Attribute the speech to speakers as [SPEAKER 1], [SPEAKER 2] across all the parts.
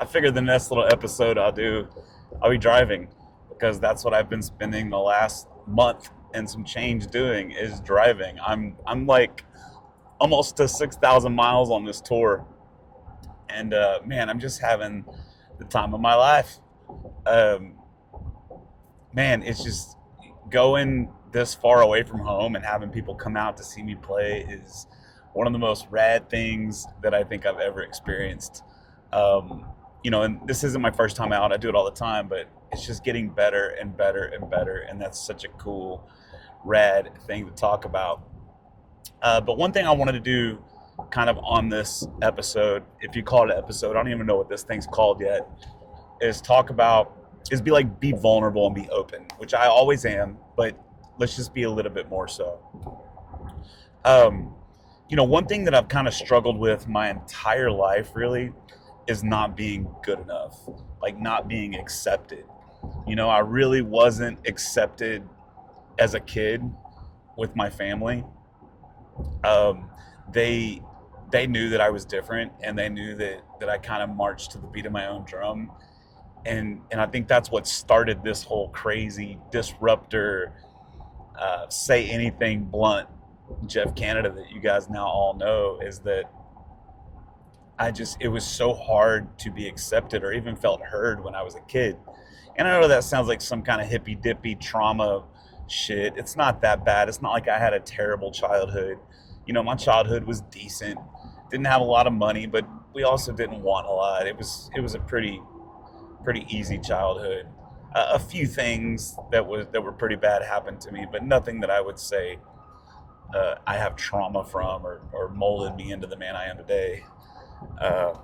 [SPEAKER 1] figured the next little episode I'll be driving because that's what I've been spending the last month and some change doing is driving. I'm like almost to 6,000 miles on this tour, and man, I'm just having the time of my life. Um, Man, it's just going this far away from home and having people come out to see me play is one of the most rad things that I think I've ever experienced. Um, and this isn't my first time out. I do it all the time, but it's just getting better and better and better, and that's such a cool, rad thing to talk about. But one thing I wanted to do, kind of on this episode, if you call it an episode, I don't even know what this thing's called yet, is talk about is be vulnerable and be open, which I always am, but let's just be a little bit more so. Um, One thing that I've kind of struggled with my entire life really is not being good enough, like not being accepted. I really wasn't accepted as a kid with my family. Um, they they knew that I was different, and they knew that I kind of marched to the beat of my own drum, and I think that's what started this whole crazy disruptor, say anything blunt, Jeff Canada that you guys now all know, is that it was so hard to be accepted or even felt heard when I was a kid. And I know that sounds like some kind of hippy dippy trauma shit. It's not that bad. It's not like I had a terrible childhood. My childhood was decent. Didn't have a lot of money, but we also didn't want a lot. It was a pretty easy childhood. A few things that were pretty bad happened to me, but nothing that I would say I have trauma from or molded me into the man I am today. Uh,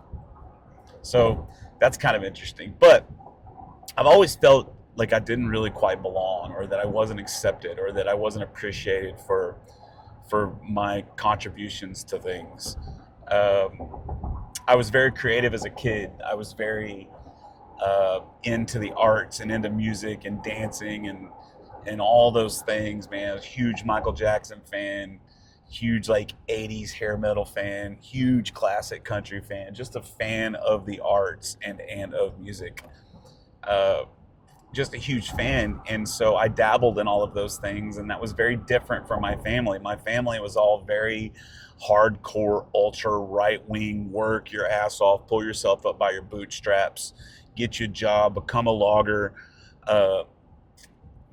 [SPEAKER 1] so that's kind of interesting. But I've always felt like I didn't really quite belong, or that I wasn't accepted, or that I wasn't appreciated for my contributions to things. I was very creative as a kid. I was very into the arts and into music and dancing and all those things, man. I was a huge Michael Jackson fan, huge like 80s hair metal fan, huge classic country fan, just a fan of the arts and of music. Uh, just a huge fan. And so I dabbled in all of those things, and that was very different from my family. My family was all very hardcore, ultra right wing, work your ass off, pull yourself up by your bootstraps, get you a job, become a logger. Uh,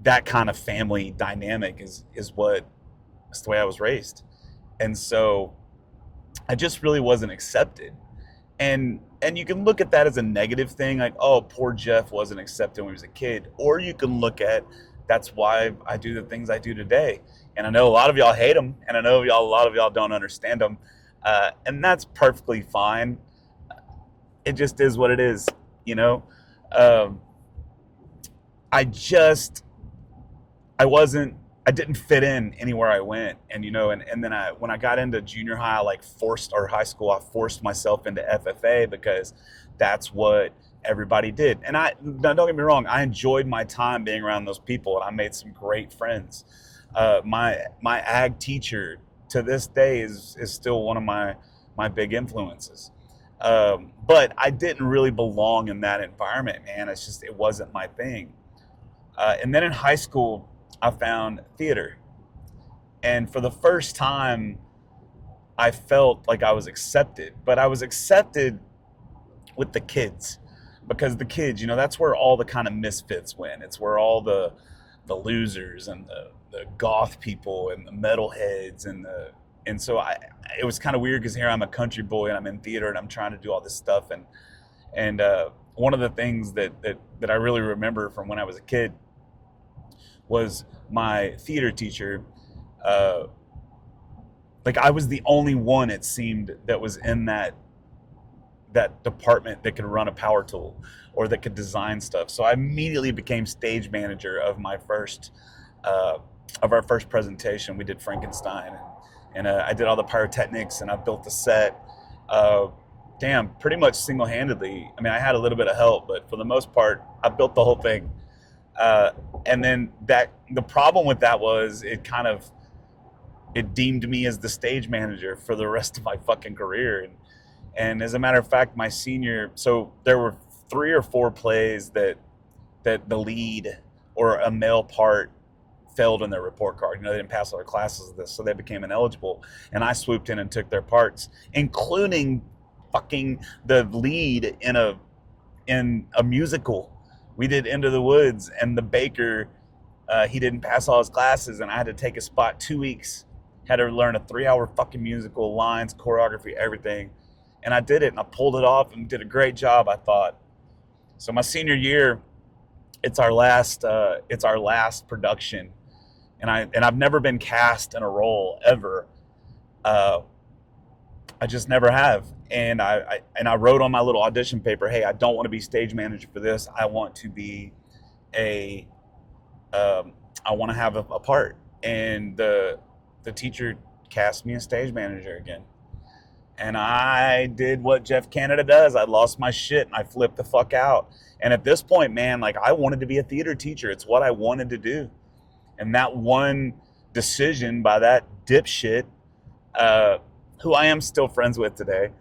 [SPEAKER 1] that kind of family dynamic is the way I was raised. And so I just really wasn't accepted. And you can look at that as a negative thing, like, oh, poor Jeff wasn't accepted when he was a kid. Or you can look at, that's why I do the things I do today. And I know a lot of y'all hate them, and I know a lot of y'all don't understand them. And that's perfectly fine. It just is what it is, you know? Um, I just, I wasn't, I didn't fit in anywhere I went. And then when I got into junior high, or high school, I forced myself into FFA because that's what everybody did. And now don't get me wrong, I enjoyed my time being around those people, and I made some great friends. My ag teacher to this day is still one of my big influences. But I didn't really belong in that environment, man. It wasn't my thing. And then in high school, I found theater. And for the first time, I felt like I was accepted, but I was accepted with the kids, because the kids, that's where all the kind of misfits went. It's where all the losers and the goth people and the metalheads and so it was kind of weird because here I'm a country boy and I'm in theater and I'm trying to do all this stuff, and one of the things that I really remember from when I was a kid was my theater teacher. uh, like I was the only one, it seemed, that was in that department that could run a power tool or that could design stuff. So I immediately became stage manager uh, of our first presentation. We did Frankenstein, and I did all the pyrotechnics, and I built the set. Uh, Pretty much single-handedly. I mean, I had a little bit of help, but for the most part, I built the whole thing. Uh, and then the problem with that was it deemed me as the stage manager for the rest of my fucking career. And And as a matter of fact, my senior, so there were 3 or 4 plays that the lead or a male part failed in their report card. You know, they didn't pass all their classes of this, so they became ineligible. And I swooped in and took their parts, including fucking the lead in a musical. We did Into the Woods, and the baker, he didn't pass all his classes, and I had to take a spot 2 weeks. Had to learn a 3-hour fucking musical, lines, choreography, everything. And I did it, and I pulled it off and did a great job, I thought. So my senior year, it's our last production, and I've never been cast in a role ever. I just never have. And I wrote on my little audition paper, hey, I don't want to be stage manager for this. I want to be I want to have a part. And the teacher cast me as stage manager again. And I did what Jeff Canada does. I lost my shit and I flipped the fuck out. And at this point, man, like, I wanted to be a theater teacher. It's what I wanted to do. And that one decision by that dipshit, who I am still friends with today,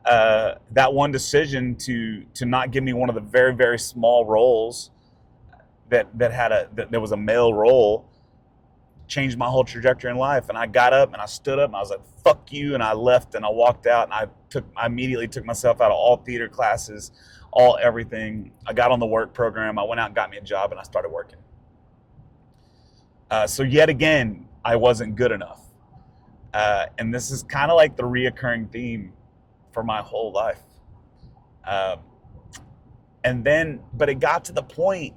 [SPEAKER 1] that one decision to not give me one of the very, very small roles that was a male role changed my whole trajectory in life. And I got up and I stood up and I was like, fuck you. And I left and I walked out, and I immediately took myself out of all theater classes, all everything. I got on the work program. I went out and got me a job, and I started working. So yet again, I wasn't good enough. And this is kind of like the reoccurring theme for my whole life. But it got to the point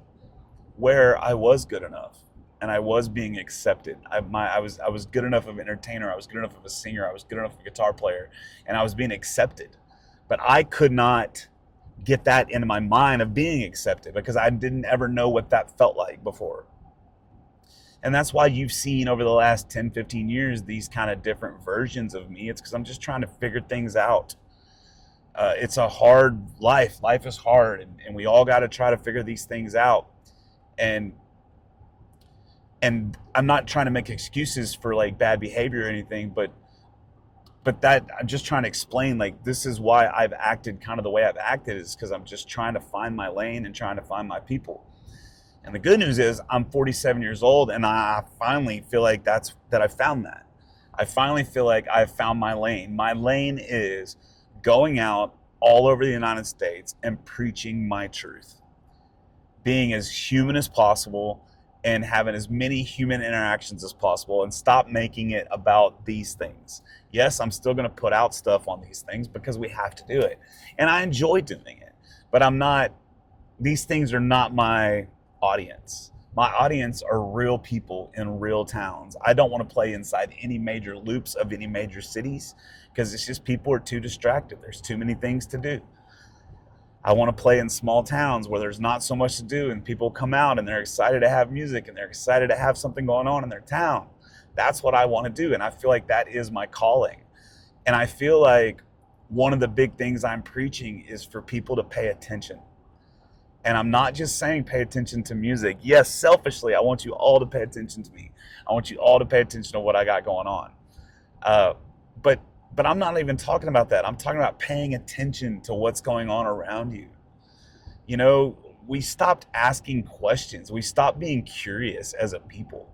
[SPEAKER 1] where I was good enough and I was being accepted. I was good enough of an entertainer. I was good enough of a singer. I was good enough of a guitar player, and I was being accepted. But I could not get that into my mind of being accepted because I didn't ever know what that felt like before. And that's why you've seen over the last 10, 15 years these kind of different versions of me. It's because I'm just trying to figure things out. It's a hard life. Life is hard, and we all got to try to figure these things out. And I'm not trying to make excuses for like bad behavior or anything, but that I'm just trying to explain, like, this is why I've acted kind of the way I've acted, is because I'm just trying to find my lane and trying to find my people. And the good news is I'm 47 years old, and I finally feel like that I found that. I finally feel like I've found my lane. My lane is going out all over the United States and preaching my truth, being as human as possible and having as many human interactions as possible, and stop making it about these things. Yes, I'm still going to put out stuff on these things because we have to do it. And I enjoy doing it, but these things are not my audience. My audience are real people in real towns. I don't want to play inside any major loops of any major cities because it's just, people are too distracted. There's too many things to do. I want to play in small towns where there's not so much to do, and people come out and they're excited to have music and they're excited to have something going on in their town. That's what I want to do, and I feel like that is my calling. And I feel like one of the big things I'm preaching is for people to pay attention. And I'm not just saying pay attention to music. Yes, selfishly, I want you all to pay attention to me. I want you all to pay attention to what I got going on. But I'm not even talking about that. I'm talking about paying attention to what's going on around you. You know, we stopped asking questions. We stopped being curious as a people.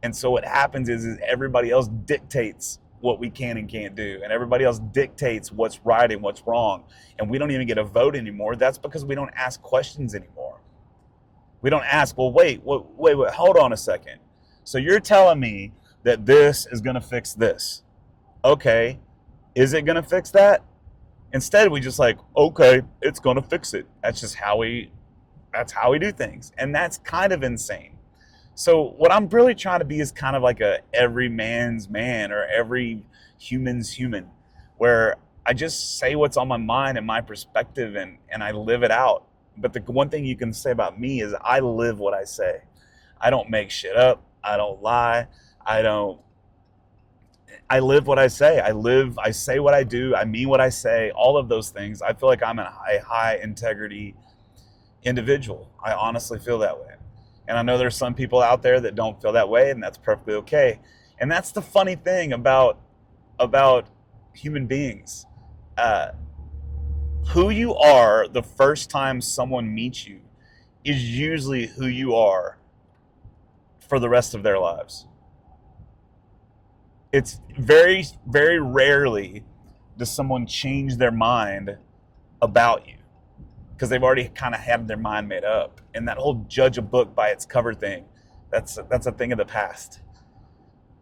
[SPEAKER 1] And so what happens is everybody else dictates what we can and can't do. And everybody else dictates what's right and what's wrong. And we don't even get a vote anymore. That's because we don't ask questions anymore. We don't ask, well, wait, hold on a second. So you're telling me that this is going to fix this. Okay. Is it going to fix that? Instead, we just like, okay, it's going to fix it. That's how we do things. And that's kind of insane. So what I'm really trying to be is kind of like a every man's man, or every human's human, where I just say what's on my mind and my perspective, and I live it out. But the one thing you can say about me is I live what I say. I don't make shit up. I don't lie. I live what I say. I say what I do. I mean what I say, all of those things. I feel like I'm a high integrity individual. I honestly feel that way. And I know there's some people out there that don't feel that way, and that's perfectly okay. And that's the funny thing about human beings. Who you are the first time someone meets you is usually who you are for the rest of their lives. It's very, very rarely does someone change their mind about you because they've already kind of had their mind made up. And that whole judge a book by its cover thing, that's a thing of the past.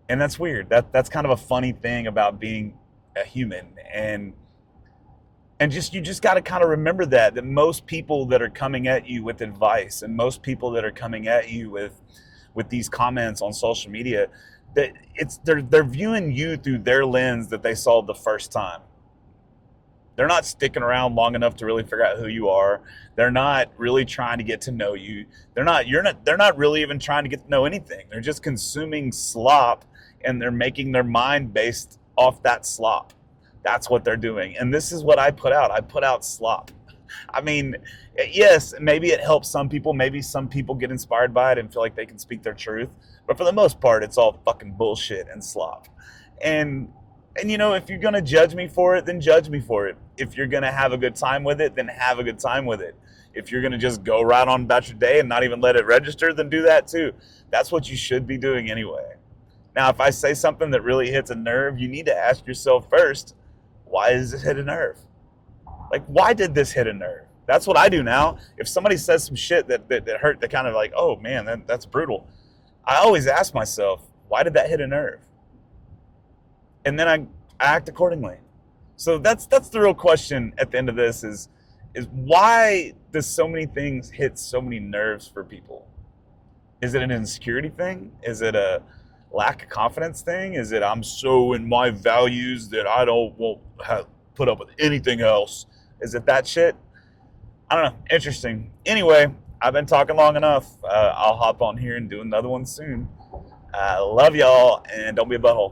[SPEAKER 1] And that's weird. That's kind of a funny thing about being a human. And just you just got to kind of remember that most people that are coming at you with advice and most people that are coming at you with these comments on social media, that they're viewing you through their lens that they saw the first time. They're not sticking around long enough to really figure out who you are. They're not really trying to get to know you. They're not really even trying to get to know anything. They're just consuming slop and they're making their mind based off that slop. That's what they're doing. And this is what I put out. I put out slop. I mean, yes, maybe it helps some people. Maybe some people get inspired by it and feel like they can speak their truth. But for the most part, it's all fucking bullshit and slop. And you know, if you're going to judge me for it, then judge me for it. If you're going to have a good time with it, then have a good time with it. If you're going to just go right on about your day and not even let it register, then do that too. That's what you should be doing anyway. Now, if I say something that really hits a nerve, you need to ask yourself first, why does this hit a nerve? Like, why did this hit a nerve? That's what I do now. If somebody says some shit that hurt, that kind of like, oh man, that's brutal. I always ask myself, why did that hit a nerve? And then I act accordingly. So that's the real question at the end of this is why does so many things hit so many nerves for people? Is it an insecurity thing? Is it a lack of confidence thing? Is it I'm so in my values that I won't put up with anything else? Is it that shit? I don't know. Interesting. Anyway, I've been talking long enough. I'll hop on here and do another one soon. Love y'all, and don't be a butthole.